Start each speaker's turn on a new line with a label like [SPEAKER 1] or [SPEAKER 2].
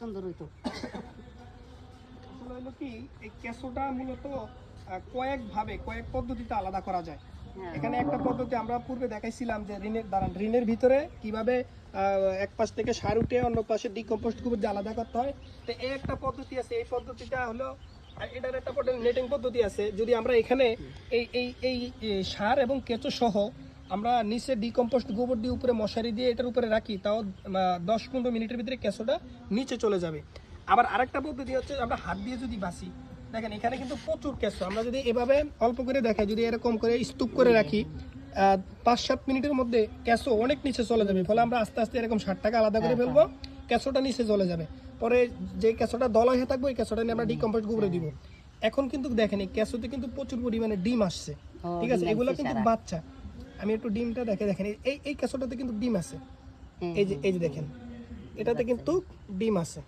[SPEAKER 1] সুন্দর হইতো।
[SPEAKER 2] আসলে হলো কি এই কেঁচোটা মূলত কয়েক পদ্ধতিতে আলাদা করা যায়।
[SPEAKER 1] হ্যাঁ।
[SPEAKER 2] এখানে একটা পদ্ধতি আমরা পূর্বে দেখাইছিলাম যে ঋণের ভিতরে কিভাবে এক পাশ থেকে সার উঠে অন্য পাশে ডিকম্পোস্ট গোবর দিয়ে আলাদা করতে হয়। তো এই একটা পদ্ধতি আছে, এই পদ্ধতিটা হলো এটার একটা নেটিং পদ্ধতি আছে। যদি আমরা এখানে এই এই এই এই সার এবং কেঁচো সহ আমরা নিচে ডিকম্পোস্ট গোবর দিয়ে উপরে মশারি দিয়ে এটার উপরে রাখি, তাও 10-15 মিনিটের ভিতরে কেঁচোটা নিচে চলে যাবে। আবার আরেকটা পদ্ধতি হচ্ছে আমরা হাত দিয়ে যদি বাসি, দেখেন এখানে কিন্তু প্রচুর কেঁচো, আমরা যদি এভাবে অল্প করে দেখাই, যদি এরকম করে স্তূপ করে রাখি 5-7 মিনিটের মধ্যে কেঁচো অনেক নিচে চলে যাবে। ফলে আমরা আস্তে আস্তে এরকম সারটাকে আলাদা করে ফেলবো, কেঁচোটা নিচে চলে যাবে। পরে যে কেঁচোটা দলা হয়ে থাকবে ওই কেঁচোটা নিয়ে আমরা ডিকম্পোস্ট গোবরে দিব। এখন কিন্তু দেখেন এই কেঁচোতে কিন্তু প্রচুর পরিমাণে ডিম আসছে, ঠিক আছে, এগুলো কিন্তু বাচ্চা। আমি একটু ডিমটা দেখেন, এই কেঁচোটাতে কিন্তু ডিম আছে, এই যে দেখেন এটাতে কিন্তু ডিম আছে।